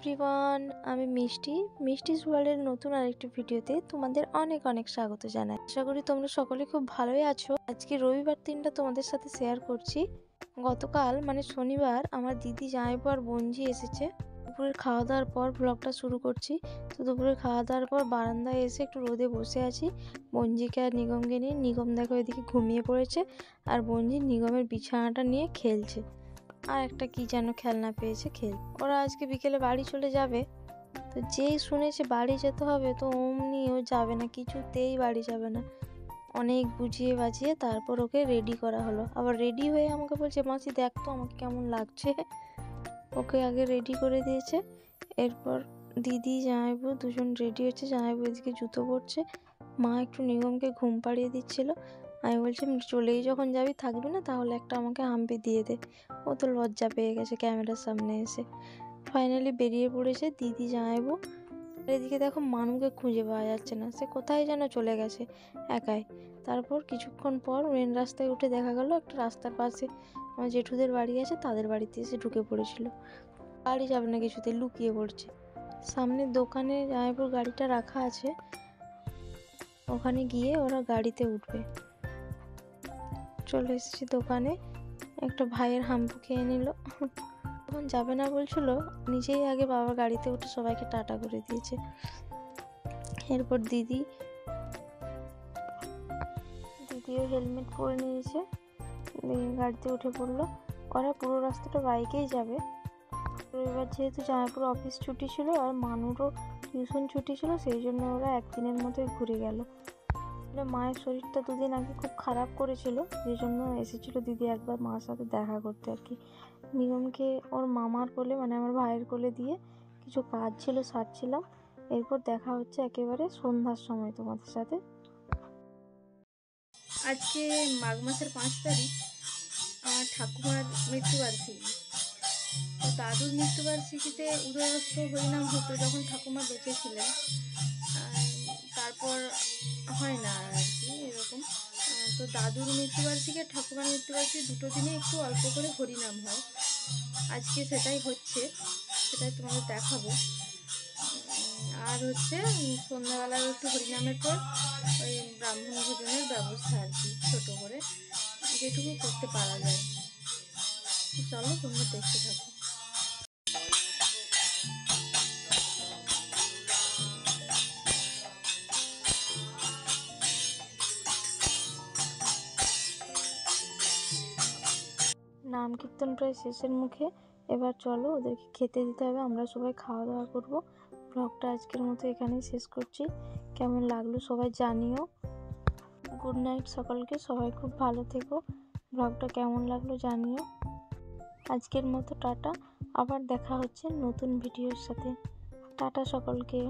Everyone, আমি মিষ্টিস ওয়ার্ল্ডের নতুন আরেকটি ভিডিওতে তোমাদের অনেক অনেক স্বাগত জানাই। আশা করি তোমরা সকলে খুব ভালোই আছো। আজকে রবিবার দিনটা তোমাদের সাথে শেয়ার করছি। গতকাল মানে শনিবার আমার দিদি জামাইবু আর বোনঝি এসেছে। দুপুরের খাওয়া দাওয়ার পর ব্লগটা শুরু করছি। তো দুপুরের খাওয়া দাওয়ার পর বারান্দায় এসে একটু রোদে বসে আছি। বোনঝিকে আর নিগমকে নিয়ে। নিগম দেখো এদিকে ঘুমিয়ে পড়েছে আর বোনঝি নিগমের বিছানাটা নিয়ে খেলছে। আর একটা কি যেন খেলনা পেয়েছে ওরা আজকে বিকেলে বাড়ি চলে যাবে। তো যেই শুনেছে বাড়ি যেতে হবে তো অমনি ও যাবে না, কিছুতেই বাড়ি যাবে না। অনেক বুঝিয়ে বাজিয়ে তারপর ওকে রেডি করা হলো। আবার রেডি হয়ে আমাকে বলছে, মাসি দেখ তো আমাকে কেমন লাগছে। ওকে আগে রেডি করে দিয়েছে। এরপর দিদি জামাইবু দুজন রেডি হচ্ছে। জামাইবু এদিকে জুতো পরছে, মা একটু নিগমকে ঘুম পাড়িয়ে দিচ্ছিল। আমি বলছি চলেই যখন যাবি থাকবি না, তাহলে একটা আমাকে হাম্পি দিয়ে দে। ও তো লজ্জা পেয়ে গেছে ক্যামেরার সামনে এসে। ফাইনালি বেরিয়ে পড়েছে দিদি জামাইবু। এদিকে দেখো মানুকে খুঁজে পাওয়া যাচ্ছে না, সে কোথায় যেন চলে গেছে একাই। তারপর কিছুক্ষণ পর মেন রাস্তায় উঠে দেখা গেল একটা রাস্তার পাশে আমার জেঠুদের বাড়ি আছে, তাদের বাড়িতে এসে ঢুকে পড়েছিল। বাড়ি যাবে না কিছুতে, লুকিয়ে পড়ছে। সামনের দোকানে জামাইবুর গাড়িটা রাখা আছে, ওখানে গিয়ে ওরা গাড়িতে উঠবে। চলে এসেছি দোকানে, একটা ভাইয়ের হাম্পু খেয়ে নিল। তখন যাবে না বলছিল, নিজেই আগে বাবার গাড়িতে উঠে সবাইকে টাটা করে দিয়েছে। এরপর দিদিও হেলমেট পরে নিয়েছে, গাড়িতে উঠে পড়লো। ওরা পুরো রাস্তাটা বাইকেই যাবে। এবার যেহেতু জামাইপুর অফিস ছুটি ছিল আর মানুরও টিউশন ছুটি ছিল, সেই জন্য ওরা একদিনের মতোই ঘুরে গেল। মায়ের শরীরটা দুদিন আগে খুব খারাপ করেছিল, সেই জন্য এসেছিল দিদি একবার মার সাথে দেখা করতে আর কি। নিগমকে ওর মামার কোলে মানে আমার ভাইয়ের কোলে দিয়ে কিছু কাজ ছিল সারছিলাম। এরপর দেখা হচ্ছে একেবারে সন্ধ্যার সময় তোমাদের সাথে। আজকে মাঘ মাসের 5 তারিখ আমার ঠাকুমার মৃত্যুবার্ষিকী। তো দাদুর মৃত্যুবার্ষিকীতে উদয়স্ত হরিনাম হতো যখন ঠাকুমা বেঁচে ছিলেন, তারপর হয় না আর কি এরকম। তো দাদুর মৃত্যুবার্ষিকী আর ঠাকুমার মৃত্যুবার্ষিকী দুটো দিনে একটু অল্প করে হরিনাম হয়। আজকে সেটাই হচ্ছে, সেটাই তোমাদের দেখাবো। আর হচ্ছে সন্ধ্যাবেলায় একটু হরিনামের পর ওই ব্রাহ্মণ ভোজনের ব্যবস্থা আর কি, ছোটো করে যেটুকু করতে পারা যায়। চলো তোমরা দেখতে থাকো। নাম কীর্তন প্রায় শেষের মুখে, এবার চলো ওদেরকে খেতে দিতে হবে। আমরা সবাই খাওয়া দাওয়া করবো। ব্লগটা আজকের মতো এখানেই শেষ করছি। কেমন লাগলো সবাই জানিও। গুড নাইট সকলকে, সবাই খুব ভালো থেকো। ব্লগটা কেমন লাগলো জানিও। আজকের মতো টাটা, আবার দেখা হচ্ছে নতুন ভিডিওর সাথে। টাটা সকলকে।